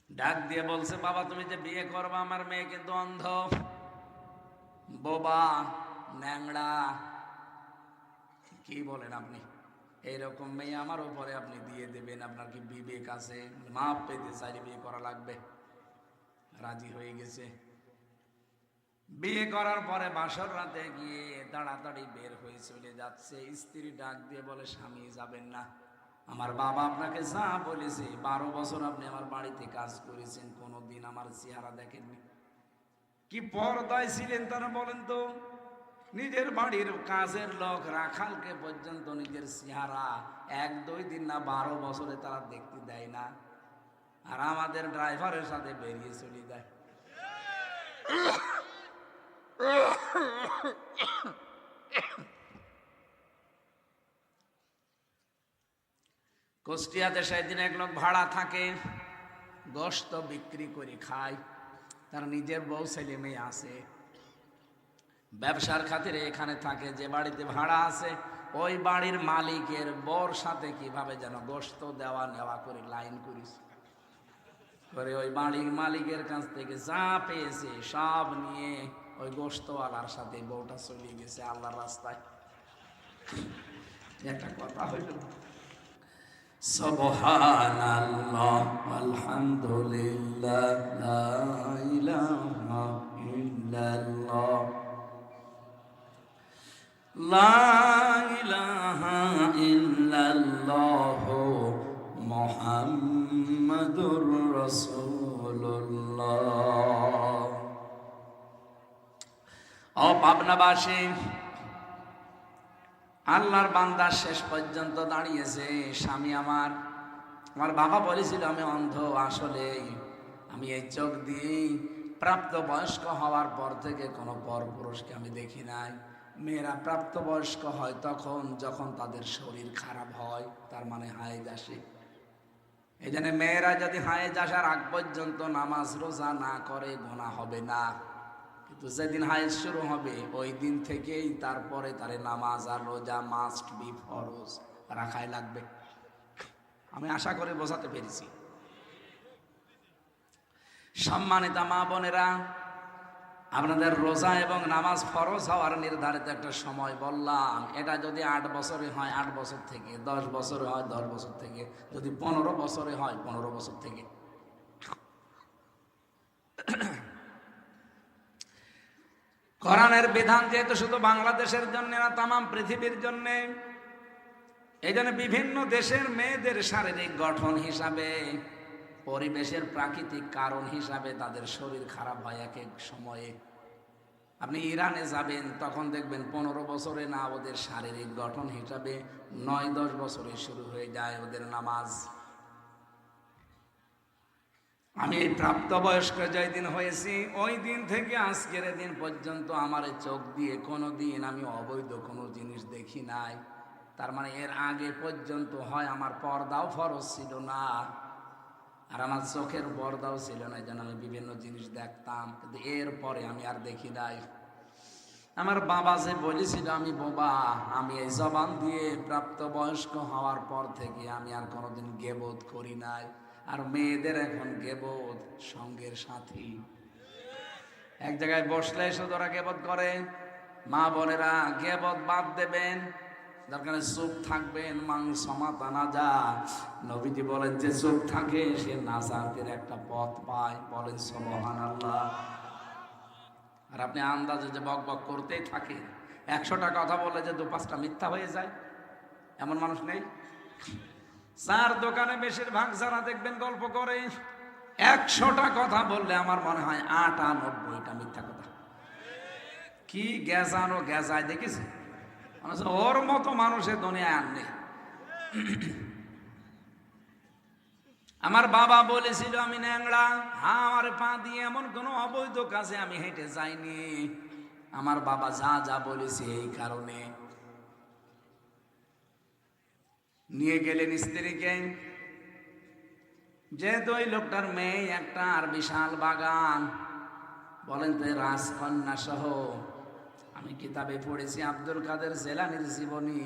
ডাক দিয়ে বলছে, বাবা তুমি যে বিয়ে করবা, আমার মেয়ে কিন্তু অন্ধ, বোবা, ন্যাংড়া। কি বলেন আপনি? এইরকম মেয়ে আমার উপরে আপনি দিয়ে দেবেন? আপনার কি বিবেক আছে? মাপ পেতে চাইলে বিয়ে করা লাগবে। রাজি হয়ে গেছে। বিয়ে করার পরে বাসর রাতে গিয়ে তাড়াতাড়ি বের হয়ে চলে যাচ্ছে। স্ত্রী ডাক দিয়ে বলে, স্বামী যাবেন না, আমার বাবা আপনাকে যা বলেছে, 12 বছর আপনি আমার বাড়িতে কাজ করেছেন, কোনোদিন আমার চেহারা দেখেননি। কি পর্দায় ছিলেন তারা বলেন তো? নিজের বাড়ির কাজের লোক রাখালকে পর্যন্ত নিজের চেহারা 1-2 দিন না 12 বছরে তারা দেখতে দেয় না, আর আমাদের ড্রাইভারের সাথে বেরিয়ে চলে যায়। কুষ্টিয়াতে সেদিন এক লোক ভাড়া থাকে, গোশত বিক্রি করে খায়, তার নিজের বউ ছেলে মেয়ে আছে, ব্যবসার খাতিরে এখানে থাকে। যে বাড়িতে ভাড়া আছে ওই বাড়ির মালিকের বর সাথে কিভাবে যেন গোশত দেওয়া নেওয়া করে লাইন করিস করে, ওই বাড়ির মালিকের কাছ থেকে যা পেয়েছে সব নিয়ে ওই গোশতওয়ালার সাথে বউটা চলে গেছে আল্লাহর রাস্তায়। একটা কথা হইল, সুবহানাল্লাহ আলহামদুলিল্লাহ লা ইলাহা ইল্লাল্লাহ লা ইলাহা ইল্লাল্লাহ মুহাম্মাদুর রাসূলুল্লাহ। ও পাবনাবাসী, আল্লাহর বান্দা শেষ পর্যন্ত দাঁড়িয়েছে। স্বামী আমার বাবা বলেছিল আমি অন্ধ, আসলে আমি এই চোখ দিয়েই প্রাপ্তবয়স্ক হওয়ার পর থেকে কোনো পরপুরুষকে আমি দেখি নাই। মেয়েরা প্রাপ্তবয়স্ক হয় তখন যখন তাদের শরীর খারাপ হয়, তার মানে হায়েজ আসে। এই জন্য মেয়েরা যদি হায়েজ আসার আগ পর্যন্ত নামাজ রোজা না করে গুনাহ হবে না, কিন্তু যেদিন হায়েজ শুরু হবে ওই দিন থেকেই তারপরে তারে নামাজ আর রোজা মাস্ট বি ফরজ রাখাই লাগবে। আমি আশা করে বোঝাতে পেরেছি। সম্মানিতা মা বোনেরা, আপনাদের রোজা এবং নামাজ ফরজ হওয়ার নির্ধারিত একটা সময় বললাম, এটা যদি 8 বছরে হয় 8 বছর থেকে, 10 বছরে হয় 10 বছর থেকে, যদি 15 বছরে হয় 15 বছর থেকে। কোরআনের বিধান যেহেতু শুধু বাংলাদেশের জন্য না, তামাম পৃথিবীর জন্য, এই জন্য বিভিন্ন দেশের মেয়েদের শারীরিক গঠন হিসাবে, পরিবেশের প্রাকৃতিক কারণ হিসাবে তাদের শরীর খারাপ হয় এক এক সময়ে। আপনি ইরানে যাবেন, তখন দেখবেন 15 বছরে না, ওদের শারীরিক গঠন হিসাবে 9-10 বছরে শুরু হয়ে যায় ওদের নামাজ। আমি এই প্রাপ্তবয়স্ক যেই দিন হয়েছি ওই দিন থেকে আজকের দিন পর্যন্ত আমার চোখ দিয়ে কোনো দিন আমি অবৈধ কোনো জিনিস দেখি নাই। তার মানে এর আগে পর্যন্ত হয় আমার পর্দাও ফরজ ছিল না, আর আমার চোখের পর্দাও ছিল না, যেন আমি বিভিন্ন জিনিস দেখতাম, কিন্তু এরপরে আমি আর দেখি নাই। আমার বাবা যে বলেছিল আমি বোবা, আমি এই জবান দিয়ে প্রাপ্তবয়স্ক হওয়ার পর থেকে আমি আর কোনোদিন গীবত করি নাই। আর মেয়েদের এখন গেবত সঙ্গের সাথী। এক জায়গায় বসলে শুধু ওরা গেবত করে। মা বোনেরা গেবত বাদ দেবেন, দরকার চুপ থাকবেন। মাংস মাতা না যা, নবীজি বলেন যে চুপ থাকে সে নাজাতের একটা পথ পায়। বলেন সুবহানাল্লাহ। আর আপনি আন্দাজে যে বক বক করতেই থাকেন, 100টা কথা বলে যে 2-5টা মিথ্যা হয়ে যায়, এমন মানুষ নেই? চার দোকানে বেশিরভাগ যারা দেখবেন গল্প করে, 100টা কথা বললে আমার মনে হয় 98টা মিথ্যা কথা। কি গেজানো গেজায় দেখেছি, ওর মতো মানুষের দুনিয়ায় আর নেই। আমার বাবা বলেছিল আমি ন্যাংড়া। হ্যাঁ, আমার পা দিয়ে এমন কোন অবৈধ কাজে আমি হেঁটে যাইনি। আমার বাবা যা যা বলেছে এই কারণে। নিয়ে গেলেন স্ত্রীকে, যেহেতু ওই লোকটার মেয়ে একটা আর বিশাল বাগান। বলেন তো রাজকন্যা সহ, আমি কিতাবে পড়েছি আব্দুল কাদের জেলানির জীবনী,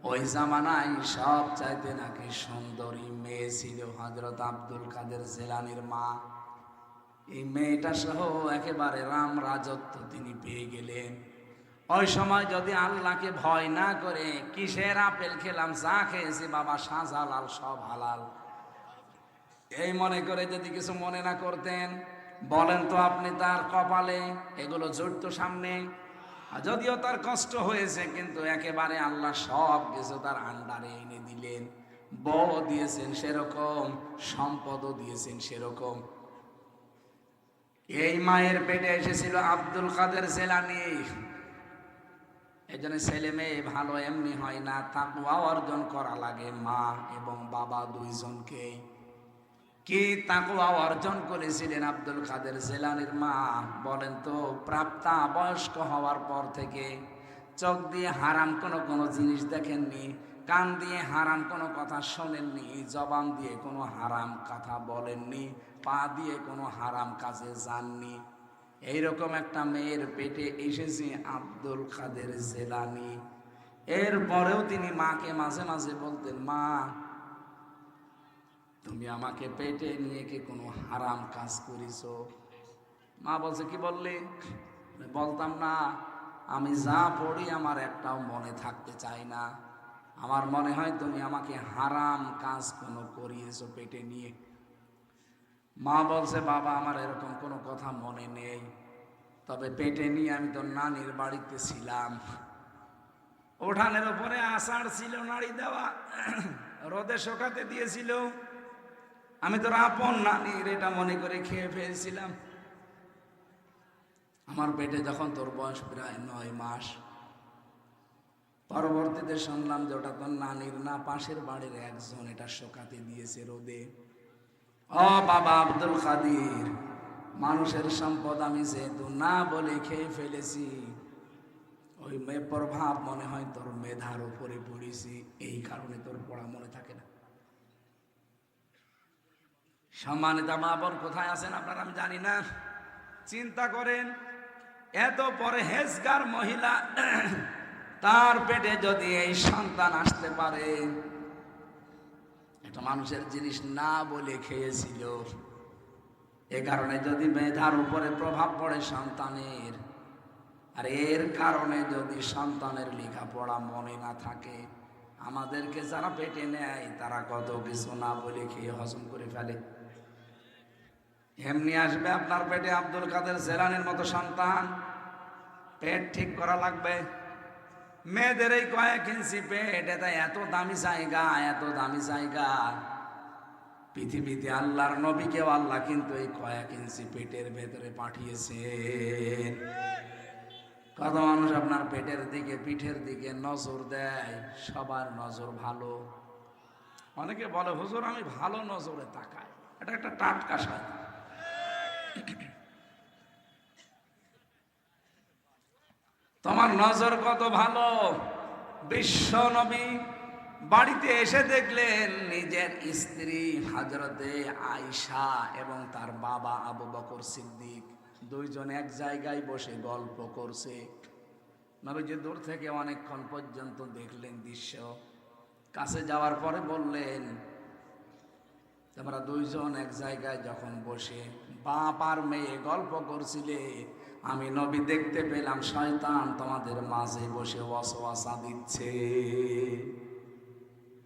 ওই জামানায় সব চাইতে নাকি সুন্দরী মেয়ে ছিল হযরত আব্দুল কাদের জেলানির মা। এই মেয়েটা সহ একেবারে রাম রাজত্ব তিনি পেয়ে গেলেন। ওই সময় যদি আল্লাহকে ভয় না করে, কিসের আপেল খেলাম, যা খেয়েছি বাবা শাহজালাল সব হালাল, এই মনে করে যদি কিছু মনে না করতেন, বলেন তো আপনি তার কপালে এগুলো জড়তো সামনে? যদিও তার কষ্ট হয়েছে, কিন্তু একেবারে আল্লাহ সব কিছু তার আন্ডারে এনে দিলেন। বউ দিয়েছেন সেরকম, সম্পদও দিয়েছেন সেরকম। এই মায়ের পেটে এসেছিল আব্দুল কাদের জেলানী। এই জন্য ছেলে মেয়ে ভালো এমনি হয় না, তাকওয়া অর্জন করা লাগে মা এবং বাবা দুইজনকেই। কি তাকওয়া অর্জন করেছিলেন আব্দুল কাদের জেলানীর মা? বলেন তো, প্রাপ্তা বয়স্ক হওয়ার পর থেকে চোখ দিয়ে হারাম কোনো জিনিস দেখেননি, কান দিয়ে হারাম কোনো কথা শোনেননি, জবান দিয়ে কোনো হারাম কথা বলেননি, পা দিয়ে কোনো হারাম কাজে যাননি। এইরকম একটা মেয়ের পেটে এসেছে আব্দুল কাদের জেলানী। এরপরেও তিনি মাকে মাঝে মাঝে বলতেন, মা তুমি আমাকে পেটে নিয়ে কি কোনো হারাম কাজ করেছো? মা বলছে, কি বললি? বলতাম না, আমি যা পড়ি আমার একটাও মনে থাকতে চাই না। আমার মনে হয় তুমি আমাকে হারাম কাজ কোনো করিয়েছো পেটে নিয়ে। মা বলছে, বাবা আমার এরকম কোনো কথা মনে নেই, তবে পেটে নিয়ে আমি তো নানির বাড়িতে ছিলাম। উঠানের উপরে আষাঢ় ছিল নাড়ি দেওয়া, রোদে শুকাতে দিয়েছিল। আমি তোর আপন নানির এটা মনে করে খেয়ে ফেলছিলাম। আমার পেটে যখন তোর বয়স প্রায় 9 মাস, পরবর্তীতে শুনলাম যে ওটা তোর নানির না, পাশের বাড়ির একজন এটা শুকাতে দিয়েছে রোদে। ও বাবা আব্দুল কাদের, মানুষের সম্পদ আমি যেহেতু না বলে খেয়ে ফেলেছি, ওই প্রভাব মনে হয় তোর মেধার উপরে পড়েছি, এই কারণে তোর পড়া মনে থাকে না। সম্মানিত মা বোন কোথায় আছেন আপনারা আমি জানি না। চিন্তা করেন, এত পরহেজগার মহিলা, তার পেটে যদি এই সন্তান আসতে পারে, একটা মানুষের জিনিস না বলে খেয়েছিল, এ কারণে যদি মেধার উপরে প্রভাব পড়ে সন্তানের, আর এর কারণে যদি সন্তানের লেখাপড়া মনে না থাকে, আমাদেরকে যারা পেটে নেয় তারা কত কিছু না বলে খেয়ে হজম করে ফেলে। এমনি আসবে আপনার পেটে আব্দুল কাদের জেলানির মতো সন্তান, পেট ঠিক করা লাগবে। মেয়েদের এই কয়েক ইঞ্চি পেট, এটা এত দামি জায়গা, এত দামি জায়গা। পৃথিবীতে আল্লাহর নবীকেও আল্লাহ কিন্তু এই কয়েক ইঞ্চি পেটের ভেতরে পাঠিয়েছেন। কত মানুষ আপনার পেটের দিকে, পিঠের দিকে নজর দেয়, সবার নজর ভালো। অনেকে বলে, হুজুর আমি ভালো নজরে তাকাই, এটা একটা টাটকা শয়তান। তোমার নজর কত ভালো। বিশ্ব নবী বাড়িতে এসে দেখলেন নিজের স্ত্রী হযরতে আয়েশা এবং তার বাবা আবু বকর সিদ্দিক দুইজন এক জায়গায় বসে গল্প করছে। নবীজি দূর থেকে অনেকক্ষণ পর্যন্ত দেখলেন দৃশ্য। কাছে যাওয়ার পরে বললেন, তোমরা দুইজন এক জায়গায় যখন বসে বাপ আর মেয়ে গল্প করছিলে, আমি নবী দেখতে পেলাম শয়তান তোমাদের মাঝে বসে ওয়াসওয়াসা দিচ্ছে।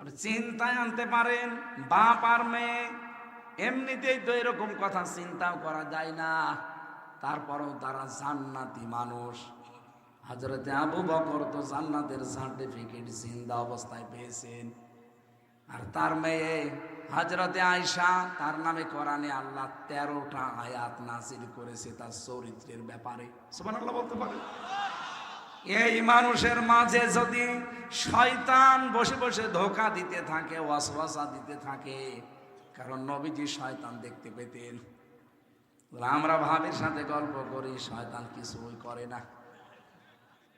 আর চিন্তায় আনতে পারেন বাপ আর মেয়ে, এমনিতেই তো এরকম কথা চিন্তাও করা যায় না, তারপরেও তারা জান্নাতি মানুষ। হযরতে আবু বকর তো জান্নাতের সার্টিফিকেট জিন্দা অবস্থায় পেয়েছেন, আর তার মেয়ে হযরতে আয়েশা, তার নামে কোরআনে আল্লাহ 13টা আয়াত নাযিল করেছে তার চরিত্রের ব্যাপারে। সুবহানাল্লাহ বলতে পারে। এই মানুষের মাঝে যদি শয়তান বসে বসে ধোঁকা দিতে থাকে, ওয়াসওয়াসা দিতে থাকে, কারণ নবীজি শয়তান দেখতে পেতেন। আমরা ভাবির সাথে গল্প করি, শয়তান কিছুই করে না।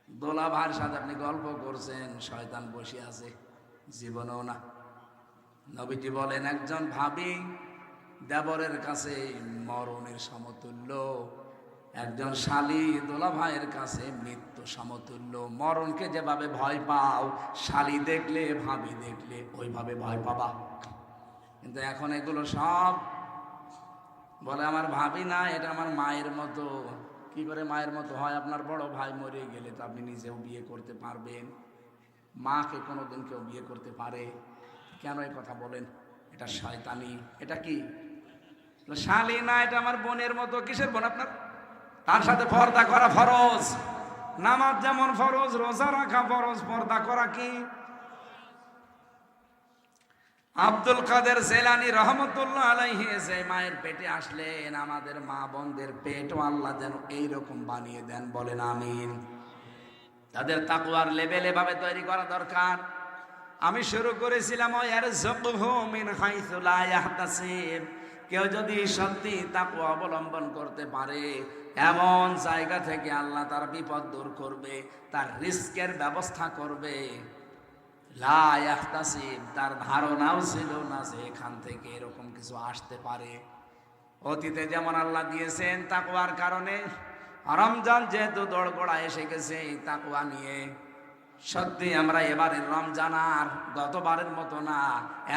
দোলা ভাইয়ের সাথে আপনি গল্প করছেন, শয়তান বসে আছে, জীবনেও না। নবীজি বলেন একজন ভাবি দেবরের কাছে মরণের সমতুল্য, একজন শালী দোলা ভাইয়ের কাছে মৃত্যু সমতুল্য। মরণকে যেভাবে ভয় পাও, শালী দেখলে ভাবি দেখলে ওইভাবে ভয় পাবা। কিন্তু এখন এগুলো সব বলে আমার ভাবি না, এটা আমার মায়ের মতো। কি করে মায়ের মতো হয়? আপনার বড় ভাই মরে গেলে তো আপনি নিজেও বিয়ে করতে পারবেন, মাকে কোনোদিন কেউ বিয়ে করতে পারে? কেন এই কথা বলেন? এটা শয়তানি। এটা কি শালী না, এটা আমার বোনের মতো। কিসের বোন আপনার? তার সাথে পর্দা করা ফরজ। নামাজ যেমন ফরজ, রোজা রাখা ফরজ, পর্দা করা কি? আব্দুল কাদের জেলানী রহমতুল্লাহ আলাইহি যে মায়ের পেটে আসলেন, আমাদের মা বোনদের পেটও আল্লাহ যেন এইরকম বানিয়ে দেন, বলেন আমিন। তাদের তাকওয়ার লেভেল এভাবে তৈরি করা দরকার। আমি শুরু করেছিলাম ইয়ারযুকুহু মিন হাইসু লা ইয়াহতাসিব। কেউ যদি সত্যি তাকওয়া অবলম্বন করতে পারে, এমন জায়গা থেকে আল্লাহ তার বিপদ দূর করবে, তার রিস্কের ব্যবস্থা করবে। লা ইয়াহতাসিব, তার ধারণাও ছিল না যে এখান থেকে এরকম কিছু আসতে পারে। অতীতে যেমন আল্লাহ দিয়েছেন তাকওয়ার কারণে, রমজান যেহেতু দোড়গোড়া এসে গেছে এই তাকওয়া নিয়ে, সত্যি আমরা এবারের রমজান আর গতবারের মতো না,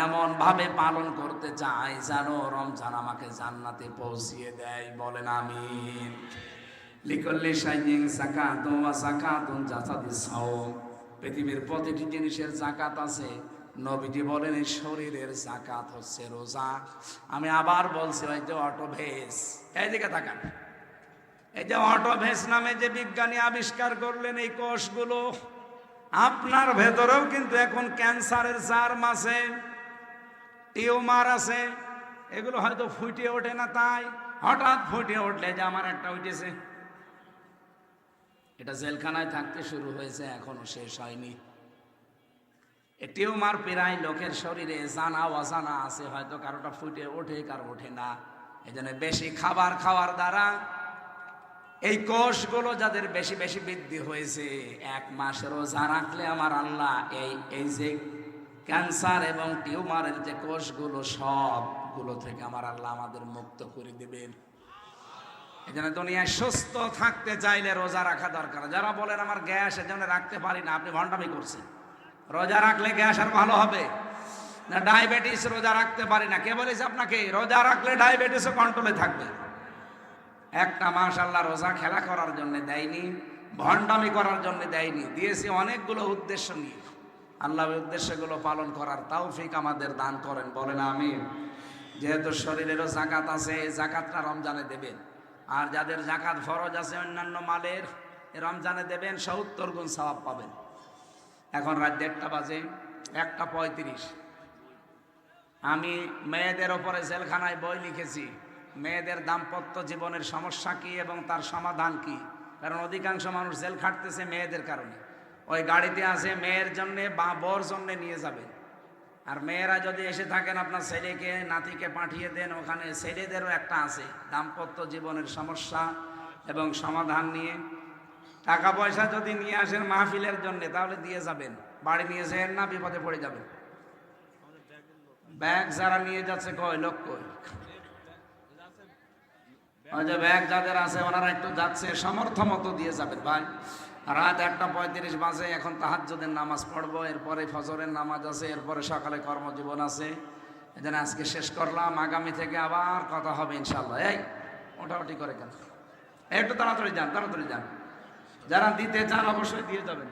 এমন ভাবে পালন করতে চাই যেন রমজান আমাকে জান্নাতে পৌঁছিয়ে দেয়, বলেন আমিন। লিকুল্লি শাইইন যাকাতুন ওয়া যাকাতুন জাসাদিস সাওম। পৃথিবীর প্রতিটি জিনিসের যাকাত আছে। নবীজি বলেন এই শরীরের যাকাত হচ্ছে রোজা। আমি আবার বলছি, ওই যে অটোভেস, এইদিকে তাকান, এই যে অটোভেস নামে যে বিজ্ঞানী আবিষ্কার করলেন এই কোষগুলো, আপনার ভেতরেও কিন্তু এখন ক্যান্সারের জার্ম আছে, টিউমার আছে। এগুলো হয়তো ফুটে ওঠে না, তাই হঠাৎ ফুটে উঠলে যে আমার একটা উঠেছে, এটা জেলখানায় থাকতে শুরু হয়েছে, এখনো শেষ হয়নি। এই টিউমার প্রায় লোকের শরীরে জানা অজানা আছে, হয়তো কারোটা ফুটে ওঠে, কারো ওঠে না। এই জন্য বেশি খাবার খাওয়ার দ্বারা এই কোষগুলো যাদের বেশি বেশি বৃদ্ধি হয়েছে, 1 মাস রোজা রাখলে আমার আল্লাহ এই যে ক্যান্সার এবং টিউমারের যে কোষগুলো, সবগুলো থেকে আমার আল্লাহ আমাদের মুক্ত করে দেবেন। এই জন্য দুনিয়ায় সুস্থ থাকতে চাইলে রোজা রাখা দরকার। যারা বলেন আমার গ্যাস, এজন্য রাখতে পারি না, আপনি ভণ্ডামি করছেন। রোজা রাখলে গ্যাস আর ভালো হবে না? ডায়াবেটিস রোজা রাখতে পারি না, কে বলেছে আপনাকে? রোজা রাখলে ডায়াবেটিসও কন্ট্রোলে থাকবে। একটা মাস আল্লাহ রোজা খেলা করার জন্য দেয়নি, ভণ্ডামি করার জন্য দেয়নি, দিয়েছি অনেকগুলো উদ্দেশ্য নিয়ে। আল্লাহ উদ্দেশ্যগুলো পালন করার তৌফিক আমাদের দান করেন, বলেন আমিন। যেহেতু শরীরেরও যাকাত আছে, যাকাতটা রমজানে দেবেন। আর যাদের যাকাত ফরজ আছে অন্যান্য মালের, রমজানে দেবেন, 70 গুণ সওয়াব পাবেন। এখন রাত 1:30 বাজে, 1:35। আমি মেয়েদের ওপরে জেলখানায় বই লিখেছি, মেয়েদের দাম্পত্য জীবনের সমস্যা কি এবং তার সমাধান কি। কারণ অধিকাংশ মানুষ জেল খাটতেছে মেয়েদের কারণে। ওই গাড়িতে আছে মেয়ের জন্যে বা বর জন্যে নিয়ে যাবেন। আর মেয়েরা যদি এসে থাকেন, আপনার ছেলেকে নাতিকে পাঠিয়ে দেন, ওখানে ছেলেদেরও একটা আছে দাম্পত্য জীবনের সমস্যা এবং সমাধান নিয়ে। টাকা পয়সা যদি নিয়ে আসেন মাহফিলের জন্য, তাহলে দিয়ে যাবেন, বাড়ি নিয়ে যেন না, বিপদে পড়ে যাবেন। ব্যাগ যারা নিয়ে যাচ্ছে, কয় লোক কই? ওই যে ব্যাগ যাদের আছে ওনারা একটু যাচ্ছে, সমর্থ মতো দিয়ে যাবেন ভাই। রাত 1:35 বাজে, এখন তাহাজ্জুদের নামাজ পড়বো, এরপরে ফজরের নামাজ আছে, এরপরে সকালে কর্মজীবন আছে। এই জন্য আজকে শেষ করলাম, আগামী থেকে আবার কথা হবে ইনশাল্লাহ। এই মোটামুটি করে কেন, একটু তাড়াতাড়ি যান, তাড়াতাড়ি যান। যারা দিতে চান অবশ্যই দিয়ে যাবেন।